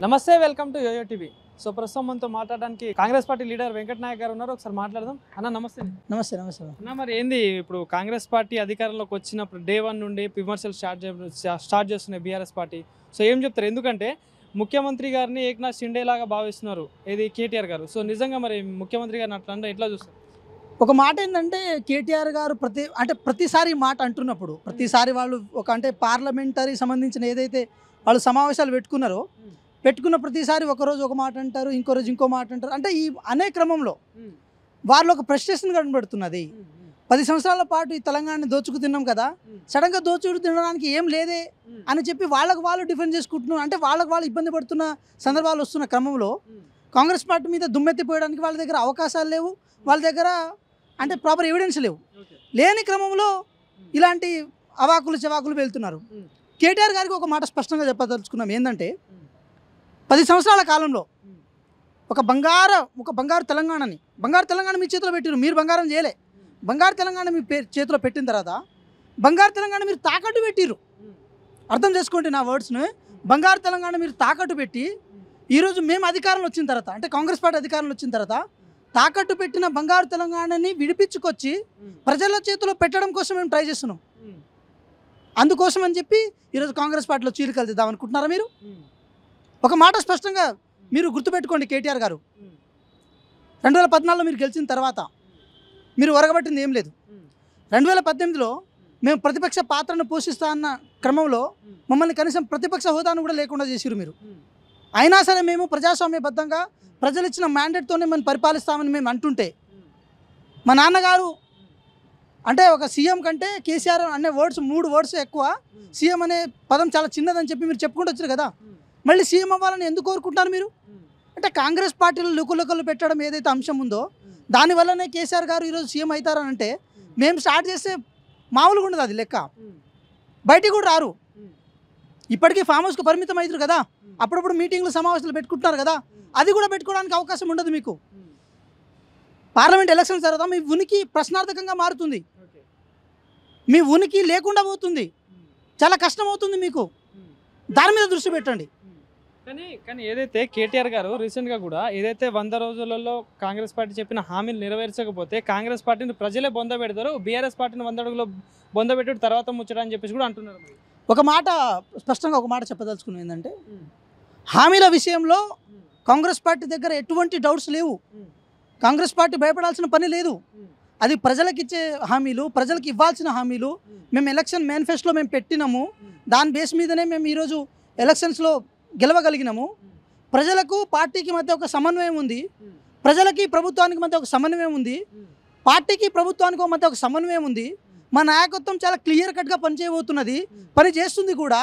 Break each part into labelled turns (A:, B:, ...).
A: నమస్తే, welcome to YoYo TV. So ప్రస్తుతం మనతో మాట్లాడడానికి Congress party leader Venkata Nayak గారు ఉన్నారు. ఒకసారి మాట్లాడదాం. అన్న నమస్తే.
B: నమస్తే నమస్తే
A: అన్న, మరి ఏంది ఇప్పుడు కాంగ్రెస్ పార్టీ అధికారంలోకి వచ్చినప్పుడు డే 1 నుండి విమర్శలు స్టార్ట్ చేస్తున్నాయి బీఆర్ఎస్ పార్టీ. సో ఏం చెప్తారు? ఎందుకంటే ముఖ్యమంత్రి గారిని ఏక్నాథ్ షిండే లాగా భావిస్తున్నారు ఏది కేటీఆర్ గారు. సో నిజంగా మరి ముఖ్యమంత్రి గారిని అట్లా అంటే ఎట్లా చూస్తారు?
B: ఒక మాట ఏంటంటే కేటీఆర్ గారు ప్రతిసారి మాట అంటున్నప్పుడు ప్రతిసారి వాళ్ళు పార్లమెంటరీ సంబంధించిన ఏదైతే వాళ్ళు సమావేశాలు పెట్టుకున్న ప్రతిసారి ఒకరోజు ఒక మాట అంటారు, ఇంకో రోజు ఇంకో మాట అంటారు. అంటే ఈ అనే క్రమంలో వాళ్ళు ఒక ఫ్రస్ట్రేషన్ కనబడుతున్నది. 10 సంవత్సరాల పాటు ఈ తెలంగాణని దోచుకు తిన్నాం కదా, సడన్గా దోచుకు తినడానికి ఏం లేదే అని చెప్పి వాళ్ళకు వాళ్ళు డిఫెండ్ చేసుకుంటున్నారు. అంటే వాళ్ళకు వాళ్ళు ఇబ్బంది పడుతున్న సందర్భాలు వస్తున్న క్రమంలో కాంగ్రెస్ పార్టీ మీద దుమ్మెత్తిపోయడానికి వాళ్ళ దగ్గర అవకాశాలు లేవు, వాళ్ళ దగ్గర ప్రాపర్ ఎవిడెన్స్ లేవు. లేని క్రమంలో ఇలాంటి అవాకులు చవాకులు వెళ్తున్నారు. కేటీఆర్ గారికి ఒక మాట స్పష్టంగా చెప్పదలుచుకున్నాం. ఏంటంటే 10 సంవత్సరాల కాలంలో ఒక బంగారు తెలంగాణ మీ చేతిలో పెట్టిరు. మీరు బంగారం చేయలే. బంగారు తెలంగాణ మీ చేతిలో పెట్టిన తర్వాత బంగారు తెలంగాణ మీరు తాకట్టు పెట్టిరు. అర్థం చేసుకోండి నా వర్డ్స్ని. బంగారు తెలంగాణ మీరు తాకట్టు పెట్టి ఈరోజు మేము అధికారంలో వచ్చిన తర్వాత, అంటే కాంగ్రెస్ పార్టీ అధికారంలో వచ్చిన తర్వాత తాకట్టు పెట్టిన బంగారు తెలంగాణని విడిపించుకొచ్చి ప్రజల చేతిలో పెట్టడం కోసం మేము ట్రై చేస్తున్నాం. అందుకోసం అని చెప్పి ఈరోజు కాంగ్రెస్ పార్టీలో చీలికలు దిద్దాం అనుకుంటున్నారా మీరు? ఒక మాట స్పష్టంగా మీరు గుర్తుపెట్టుకోండి. కేటీఆర్ గారు 2014లో మీరు గెలిచిన తర్వాత మీరు ఒరగబట్టింది ఏం లేదు. 2018లో మేము ప్రతిపక్ష పాత్రను పోషిస్తా అన్న క్రమంలో మమ్మల్ని కనీసం ప్రతిపక్ష హోదాను కూడా లేకుండా చేసిరు మీరు. అయినా సరే మేము ప్రజాస్వామ్యబద్ధంగా ప్రజలు ఇచ్చిన మ్యాండేట్తోనే మేము పరిపాలిస్తామని మేము అంటుంటే, మా నాన్నగారు ఒక సీఎం కంటే కేసీఆర్ అనే 3 వర్డ్స్ ఎక్కువ, సీఎం అనే పదం చాలా చిన్నదని చెప్పి మీరు చెప్పుకుంటూ వచ్చారు కదా. మళ్ళీ సీఎం అవ్వాలని ఎందుకు కోరుకుంటారు మీరు? అంటే కాంగ్రెస్ పార్టీలో లుకలుకలు పెట్టడం ఏదైతే అంశం ఉందో దానివల్లనే కేసీఆర్ గారు ఈరోజు సీఎం అవుతారని అంటే మేము స్టార్ట్ చేస్తే మామూలుగా ఉండదు అది లెక్క. బయటికి కూడా రారు. ఇప్పటికీ ఫామ్ హౌస్కి పరిమితం అవుతారు కదా, అప్పుడప్పుడు మీటింగ్లు సమావేశాలు పెట్టుకుంటున్నారు కదా, అది కూడా పెట్టుకోవడానికి అవకాశం ఉండదు మీకు. పార్లమెంట్ ఎలక్షన్స్ తర్వాత మీ ఉనికి ప్రశ్నార్థకంగా మారుతుంది, మీ ఉనికి లేకుండా పోతుంది, చాలా కష్టం అవుతుంది మీకు. దాని మీద దృష్టి పెట్టండి.
A: కానీ ఏదైతే కేటీఆర్ గారు రీసెంట్గా కూడా ఏదైతే 100 రోజులలో కాంగ్రెస్ పార్టీ చెప్పిన హామీలు నెరవేర్చకపోతే కాంగ్రెస్ పార్టీని ప్రజలే బొంద పెడతారు, బీఆర్ఎస్ పార్టీని 100 అడుగులో బొంద పెట్టాడు తర్వాత ముచ్చట అని చెప్పేసి కూడా అంటున్నారు.
B: స్పష్టంగా ఒక మాట చెప్పదలుచుకున్నాం. ఏంటంటే హామీల విషయంలో కాంగ్రెస్ పార్టీ దగ్గర ఎటువంటి డౌట్స్ లేవు. కాంగ్రెస్ పార్టీ భయపడాల్సిన పని లేదు. అది ప్రజలకు ఇచ్చే హామీలు, ప్రజలకు ఇవ్వాల్సిన హామీలు. మేము ఎలక్షన్ మేనిఫెస్టోలో మేము పెట్టినాము, దాని బేస్ మీదనే మేము ఈరోజు ఎలక్షన్స్లో గెలవగలిగినాము. ప్రజలకు పార్టీకి మధ్య ఒక సమన్వయం ఉంది, ప్రజలకి ప్రభుత్వానికి మధ్య ఒక సమన్వయం ఉంది, పార్టీకి ప్రభుత్వానికి మధ్య ఒక సమన్వయం ఉంది. మా నాయకత్వం చాలా క్లియర్ కట్గా పనిచేయబోతున్నది, పని చేస్తుంది కూడా.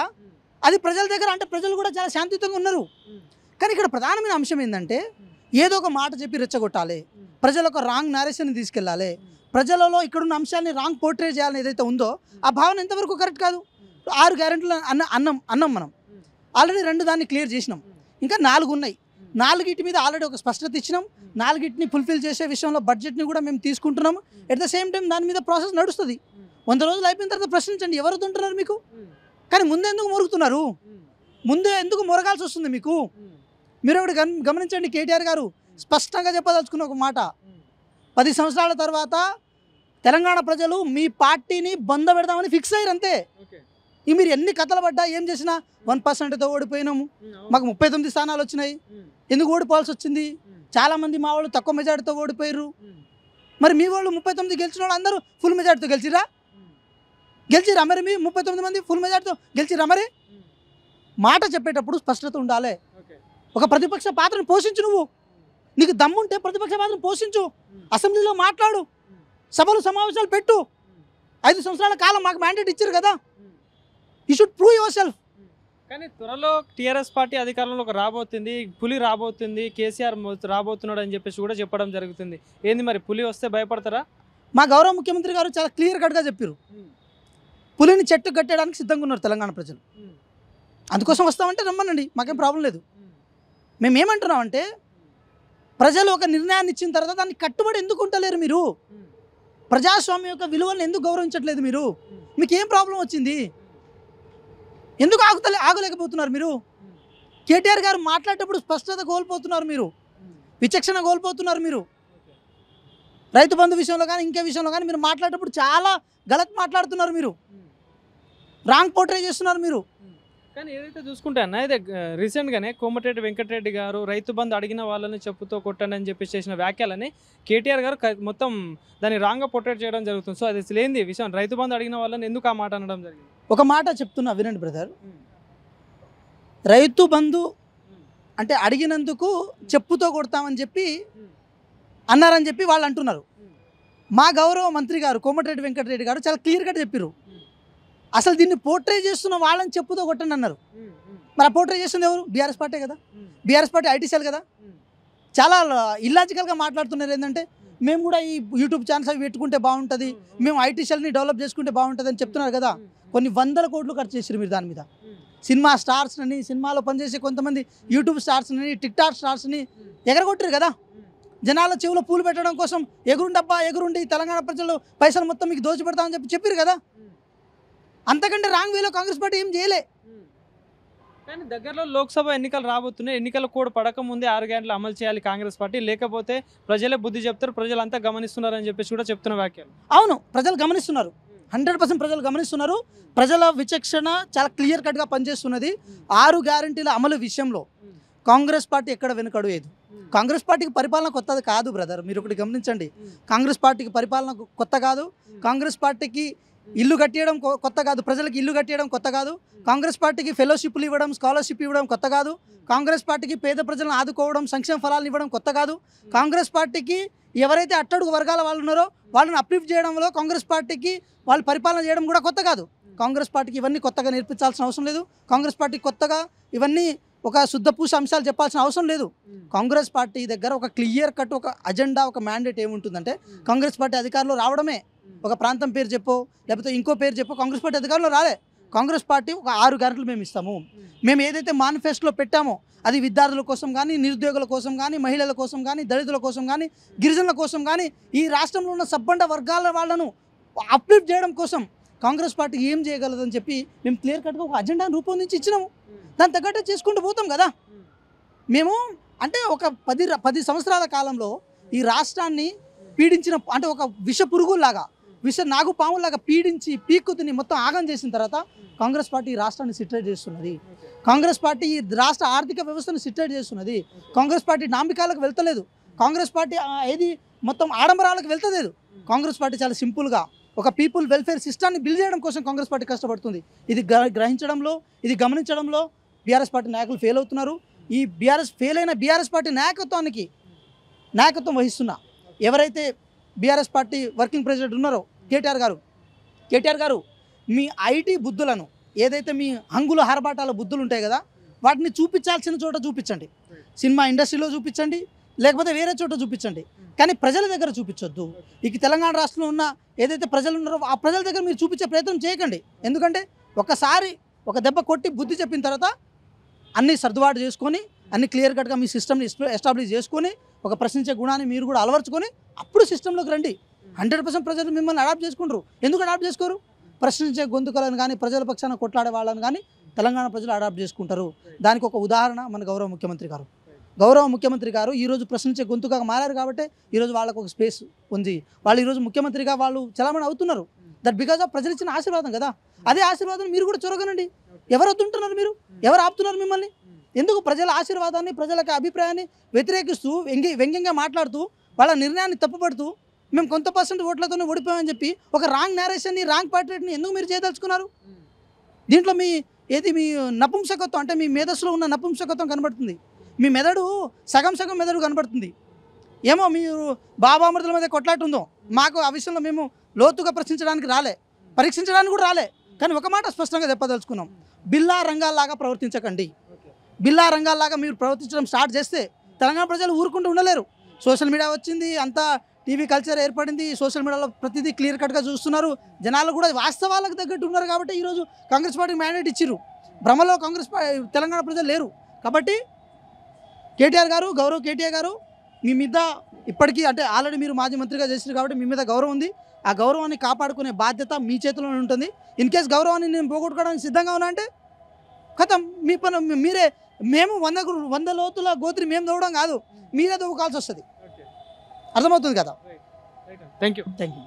B: అది ప్రజల దగ్గర ప్రజలు కూడా చాలా శాంతియుతంగా ఉన్నారు. కానీ ఇక్కడ ప్రధానమైన అంశం ఏంటంటే ఏదో ఒక మాట చెప్పి రెచ్చగొట్టాలి, ప్రజలకు రాంగ్ నారేషన్ తీసుకెళ్ళాలి, ప్రజలలో ఇక్కడున్న అంశాన్ని రాంగ్ పోర్ట్రే చేయాలని ఏదైతే ఉందో ఆ భావన ఎంతవరకు కరెక్ట్ కాదు. 6 గ్యారెంటీలు అన్నం మనం ఆల్రెడీ 2 దాన్ని క్లియర్ చేసినాం, ఇంకా 4 ఉన్నాయి. 4 మీద ఆల్రెడీ ఒక స్పష్టత ఇచ్చినాం. 4 ఫుల్ఫిల్ చేసే విషయంలో బడ్జెట్ని కూడా మేము తీసుకుంటున్నాం. ఎట్ ద సేమ్ టైం దాని మీద ప్రాసెస్ నడుస్తుంది. 100 రోజులు అయిపోయిన తర్వాత ప్రశ్నించండి, ఎవరు వద్దంటున్నారు మీకు? కానీ ముందే ఎందుకు మొరుగుతున్నారు? ముందే ఎందుకు మొరగాల్సి వస్తుంది మీకు? మీరు ఒకటి గమనించండి. కేటీఆర్ గారు స్పష్టంగా చెప్పదలుచుకున్న ఒక మాట, 10 సంవత్సరాల తర్వాత తెలంగాణ ప్రజలు మీ పార్టీని బంద పెడదామని ఫిక్స్ అయ్యారు అంతే. ఇక మీరు ఎన్ని కథలు పడ్డా ఏం చేసినా 1%తో ఓడిపోయినాము, మాకు 39 స్థానాలు వచ్చినాయి. ఎందుకు ఓడిపోవాల్సి వచ్చింది? చాలామంది మా వాళ్ళు తక్కువ మెజార్టీతో ఓడిపోయారు. మరి మీ వాళ్ళు 39 గెలిచిన వాళ్ళు అందరూ ఫుల్ మెజార్టీతో గెలిచిరా? మరి మీ 39 మంది ఫుల్ మెజార్టీతో గెలిచిరా? మరి మాట చెప్పేటప్పుడు స్పష్టత ఉండాలి. ఒక ప్రతిపక్ష పాత్రను పోషించు. నువ్వు నీకు దమ్ముంటే ప్రతిపక్ష పాత్రను పోషించు, అసెంబ్లీలో మాట్లాడు, సభలు సమావేశాలు పెట్టు. 5 సంవత్సరాల కాలం మాకు మ్యాండేట్ ఇచ్చారు కదా, you should prove your self.
A: కానీ త్వరలో టీఆర్ఎస్ పార్టీ అధికారంలోకి రాబోతుంది, పులి రాబోతుంది, కేసీఆర్ రాబోతున్నాడు అని చెప్పేసి కూడా చెప్పడం జరుగుతుంది. ఏంది మరి పులి వస్తే భయపడతారా?
B: మా గౌరవ ముఖ్యమంత్రి గారు చాలా క్లియర్ కట్గా చెప్పారు, పులిని చెట్టు కట్టడానికి సిద్ధంగా ఉన్నారు తెలంగాణ ప్రజలు. అందుకోసం వస్తామంటే రమ్మనండి, మాకేం ప్రాబ్లం లేదు. మేమేమంటున్నామంటే ప్రజలు ఒక నిర్ణయాన్ని ఇచ్చిన తర్వాత దాన్ని కట్టుబడి ఎందుకు ఉంటలేరు మీరు? ప్రజాస్వామ్యం యొక్క విలువలను ఎందుకు గౌరవించట్లేదు మీరు? మీకేం ప్రాబ్లం వచ్చింది? ఎందుకు ఆగలేకపోతున్నారు మీరు? కేటీఆర్ గారు మాట్లాడేటప్పుడు స్పష్టత కోల్పోతున్నారు, మీరు విచక్షణ కోల్పోతున్నారు. మీరు రైతు బంధు విషయంలో కానీ ఇంకే విషయంలో కానీ మీరు మాట్లాడేటప్పుడు చాలా గలత్ మాట్లాడుతున్నారు, మీరు రాంగ్ పోర్ట్రే చేస్తున్నారు మీరు.
A: కానీ ఏదైతే చూసుకుంటే అన్న అయితే రీసెంట్గానే కోమటిరెడ్డి వెంకటరెడ్డి గారు రైతు బంధు అడిగిన వాళ్ళని చెప్పుతో కొట్టండి అని చెప్పి చేసిన వ్యాఖ్యలని కేటీఆర్ గారు మొత్తం దాన్ని రాంగ్గా పోర్ట్రేట్ చేయడం జరుగుతుంది. సో అది లేనిది విషయం, రైతు బంధు అడిగిన వాళ్ళని ఎందుకు ఆ మాట అనడం జరిగింది?
B: ఒక మాట చెప్తున్నా వినండి బ్రదర్. రైతు బంధు అంటే అడిగినందుకు చెప్పుతో కొడతామని చెప్పి అన్నారని చెప్పి వాళ్ళు అంటున్నారు. మా గౌరవ మంత్రి గారు కోమటిరెడ్డి వెంకటరెడ్డి గారు చాలా క్లియర్ కట్ చెప్పారు, అసలు దీన్ని పోర్ట్రే చేస్తున్న వాళ్ళని చెప్పుతో కొట్టండి అన్నారు. మరి ఆ పోర్ట్రే చేస్తుంది ఎవరు? బీఆర్ఎస్ పార్టీ కదా. బీఆర్ఎస్ పార్టీ ఐటీ సెల్ కదా. చాలా ఇల్లాజికల్గా మాట్లాడుతున్నారు. ఏంటంటే మేము కూడా ఈ యూట్యూబ్ ఛానల్స్ అవి పెట్టుకుంటే బాగుంటుంది, మేము ఐటీ సెల్ని డెవలప్ చేసుకుంటే బాగుంటుంది అని చెప్తున్నారు కదా. కొన్ని వందల కోట్లు ఖర్చు చేశారు మీరు దాని మీద. సినిమా స్టార్స్ని, సినిమాలో పనిచేసే కొంతమంది యూట్యూబ్ స్టార్స్ని, టిక్టాక్ స్టార్స్ని ఎగరగొట్టారు కదా. జనాల చెవులో పూలు పెట్టడం కోసం ఎగురుండబ్బా ఎగురుండి తెలంగాణ ప్రజలు పైసలు మొత్తం మీకు దోచిపెడతామని చెప్పారు కదా. అంతకంటే రాంగ్ వేలో కాంగ్రెస్ పార్టీ ఏం చేయలే.
A: కానీ దగ్గరలో లోక్సభ ఎన్నికలు రాబోతున్నాయి. ఎన్నికల కోడ్ పడక ముందే 6 గంటలు అమలు చేయాలి కాంగ్రెస్ పార్టీ, లేకపోతే ప్రజలే బుద్ధి చెప్తారు, ప్రజలంతా గమనిస్తున్నారని చెప్పేసి కూడా చెప్తున్న వ్యాఖ్యలు.
B: అవును, ప్రజలు గమనిస్తున్నారు, 100% ప్రజలు గమనిస్తున్నారు. ప్రజల విచక్షణ చాలా క్లియర్ కట్గా పనిచేస్తున్నది. 6 గ్యారంటీల అమలు విషయంలో కాంగ్రెస్ పార్టీ ఎక్కడ వెనుకడు లేదు. కాంగ్రెస్ పార్టీకి పరిపాలన కొత్తది కాదు బ్రదర్, మీరు ఒకటి గమనించండి. కాంగ్రెస్ పార్టీకి పరిపాలన కొత్త కాదు. కాంగ్రెస్ పార్టీకి ఇల్లు కట్టేయడం కొత్త కాదు, ప్రజలకు ఇల్లు కట్టేయడం కొత్త కాదు. కాంగ్రెస్ పార్టీకి ఫెలోషిప్లు ఇవ్వడం, స్కాలర్షిప్ ఇవ్వడం కొత్త కాదు. కాంగ్రెస్ పార్టీకి పేద ప్రజలను ఆదుకోవడం, సంక్షేమ ఫలాలను ఇవ్వడం కొత్త కాదు. కాంగ్రెస్ పార్టీకి ఎవరైతే అట్టడుగు వర్గాల వాళ్ళు ఉన్నారో వాళ్ళని అప్లిఫ్ట్ చేయడంలో కాంగ్రెస్ పార్టీకి వాళ్ళు పరిపాలన చేయడం కూడా కొత్త కాదు. కాంగ్రెస్ పార్టీకి ఇవన్నీ కొత్తగా నేర్పించాల్సిన అవసరం లేదు. కాంగ్రెస్ పార్టీ కొత్తగా ఇవన్నీ ఒక శుద్ధపూస అంశాలు చెప్పాల్సిన అవసరం లేదు. కాంగ్రెస్ పార్టీ దగ్గర ఒక క్లియర్ కట్ ఒక అజెండా, ఒక మ్యాండేట్ ఏముంటుందంటే కాంగ్రెస్ పార్టీ అధికారంలో రావడమే. ఒక ప్రాంతం పేరు చెప్పో లేకపోతే ఇంకో పేరు చెప్పో కాంగ్రెస్ పార్టీ అధికారంలో రాలే. కాంగ్రెస్ పార్టీ ఒక 6 గ్యారెంటీలు మేము ఇస్తాము. మేము ఏదైతే మేనిఫెస్టోలో పెట్టామో అది విద్యార్థుల కోసం కానీ, నిరుద్యోగుల కోసం కానీ, మహిళల కోసం కానీ, దళితుల కోసం కానీ, గిరిజనుల కోసం కానీ, ఈ రాష్ట్రంలో ఉన్న సబ్బండ వర్గాల వాళ్ళను అప్లిఫ్ట్ చేయడం కోసం కాంగ్రెస్ పార్టీ ఏం చేయగలదని చెప్పి మేము క్లియర్ కట్గా ఒక అజెండాను రూపొందించి ఇచ్చినాము. దాని తగ్గట్టు చేసుకుంటూ పోతాం కదా. మేము అంటే ఒక 10 సంవత్సరాల కాలంలో ఈ రాష్ట్రాన్ని పీడించిన అంటే ఒక విష పురుగులాగా, విష నాగుపాములాగా పీడించి పీక్కుతిని మొత్తం ఆగం చేసిన తర్వాత కాంగ్రెస్ పార్టీ ఈ రాష్ట్రాన్ని సిట్రేట్ చేస్తున్నది. కాంగ్రెస్ పార్టీ ఈ రాష్ట్ర ఆర్థిక వ్యవస్థను సిట్రేట్ చేస్తున్నది. కాంగ్రెస్ పార్టీ నాంబికాలకు వెళ్తలేదు. కాంగ్రెస్ పార్టీ ఏది మొత్తం ఆడంబరాలకు వెళ్తలేదు. కాంగ్రెస్ పార్టీ చాలా సింపుల్గా ఒక పీపుల్ వెల్ఫేర్ సిస్టాన్ని బిల్డ్ చేయడం కోసం కాంగ్రెస్ పార్టీ కష్టపడుతుంది. ఇది గ్రహించడంలో, ఇది గమనించడంలో బీఆర్ఎస్ పార్టీ నాయకులు ఫెయిల్ అవుతున్నారు. ఈ ఫెయిల్ అయిన బీఆర్ఎస్ పార్టీ నాయకత్వం వహిస్తున్న ఎవరైతే బీఆర్ఎస్ పార్టీ వర్కింగ్ ప్రెసిడెంట్ ఉన్నారో కేటీఆర్ గారు మీ ఐటీ బుద్ధులను, ఏదైతే మీ హంగుల హరబాటాల బుద్ధులు ఉంటాయి కదా, వాటిని చూపించాల్సిన చోట చూపించండి. సినిమా ఇండస్ట్రీలో చూపించండి, లేకపోతే వేరే చోట చూపించండి, కానీ ప్రజల దగ్గర చూపించొద్దు. ఇక తెలంగాణ రాష్ట్రంలో ఉన్న ఏదైతే ప్రజలు ఉన్నారో ఆ ప్రజల దగ్గర మీరు చూపించే ప్రయత్నం చేయకండి. ఎందుకంటే ఒకసారి ఒక దెబ్బ కొట్టి బుద్ధి చెప్పిన తర్వాత అన్నీ సర్దుబాటు చేసుకొని, అన్ని క్లియర్ కట్గా మీ సిస్టమ్ని ఎస్టాబ్లిష్ చేసుకొని, ఒక ప్రశ్నించే గుణాన్ని మీరు కూడా అలవర్చుకొని అప్పుడు సిస్టంలోకి రండి. 100% ప్రజలు మిమ్మల్ని అడాప్ట్ చేసుకుంటారు. ఎందుకు అడాప్ట్ చేసుకోరు? ప్రశ్నించే గొంతుకలను కానీ, ప్రజల పక్షాన కొట్లాడే వాళ్ళని కానీ తెలంగాణ ప్రజలు అడాప్ట్ చేసుకుంటారు. దానికి ఒక ఉదాహరణ మన గౌరవ ముఖ్యమంత్రి గారు ఈరోజు ప్రశ్నించే గొంతుగా మారారు కాబట్టి ఈరోజు వాళ్ళకు ఒక స్పేస్ ఉంది. వాళ్ళు ఈరోజు ముఖ్యమంత్రిగా వాళ్ళు చలామణి అవుతున్నారు. దట్ బికాజ్ ఆఫ్ ప్రజలు ఇచ్చిన ఆశీర్వాదం కదా. అదే ఆశీర్వాదం మీరు కూడా చొరగనండి. ఎవరు వద్దుంటున్నారు? మీరు ఎవరు ఆపుతున్నారు మిమ్మల్ని? ఎందుకు ప్రజల ఆశీర్వాదాన్ని, ప్రజలకు అభిప్రాయాన్ని వ్యతిరేకిస్తూ వ్యంగ్యంగా మాట్లాడుతూ వాళ్ళ నిర్ణయాన్ని తప్పుపడుతూ మేము కొంత % ఓట్లతోనే ఓడిపోయామని చెప్పి ఒక రాంగ్ నేరేషన్ని, రాంగ్ పార్టీని ఎందుకు మీరు చేయదలుచుకున్నారు? దీంట్లో మీ నపుంసకత్వం అంటే మీ మేధస్సులో ఉన్న నపుంసకత్వం కనబడుతుంది. మీ మెదడు సగం మెదడు కనబడుతుంది. ఏమో మీరు బాబామృతుల మీద కొట్లాట ఉందో, మాకు ఆ విషయంలో మేము లోతుగా ప్రశ్నించడానికి రాలే, పరీక్షించడానికి కూడా రాలే. కానీ ఒక మాట స్పష్టంగా చెప్పదలుచుకున్నాం, బిల్లా రంగాల్లాగా ప్రవర్తించకండి. బిల్లా రంగాల్లాగా మీరు ప్రవర్తించడం స్టార్ట్ చేస్తే తెలంగాణ ప్రజలు ఊరుకుంటూ ఉండలేరు. సోషల్ మీడియా వచ్చింది, అంతా టీవీ కల్చర్ ఏర్పడింది, సోషల్ మీడియాలో ప్రతిదీ క్లియర్ కట్గా చూస్తున్నారు. జనాలు కూడా వాస్తవాలకు తగ్గట్టు ఉన్నారు కాబట్టి ఈరోజు కాంగ్రెస్ పార్టీకి మ్యాండేట్ ఇచ్చిర్రు. భ్రమలో తెలంగాణ ప్రజలు లేరు. కాబట్టి కేటీఆర్ గారు మీ మీద ఇప్పటికీ అంటే ఆల్రెడీ మీరు మాజీ మంత్రిగా చేసినారు కాబట్టి మీ మీద గౌరవం ఉంది. ఆ గౌరవాన్ని కాపాడుకునే బాధ్యత మీ చేతిలోనే ఉంటుంది. ఇన్ కేస్ గౌరవాన్ని నేను పోగొట్టుకోవడానికి సిద్ధంగా ఉన్నా అంటే కథం, మీ పని మీరే మేము 100 లోతుల గోత్రి మేము తవ్వడం కాదు, మీరే తవ్వుకోవాల్సి వస్తుంది. అర్థమవుతుంది కదా.
A: Thank you.
B: Thank you.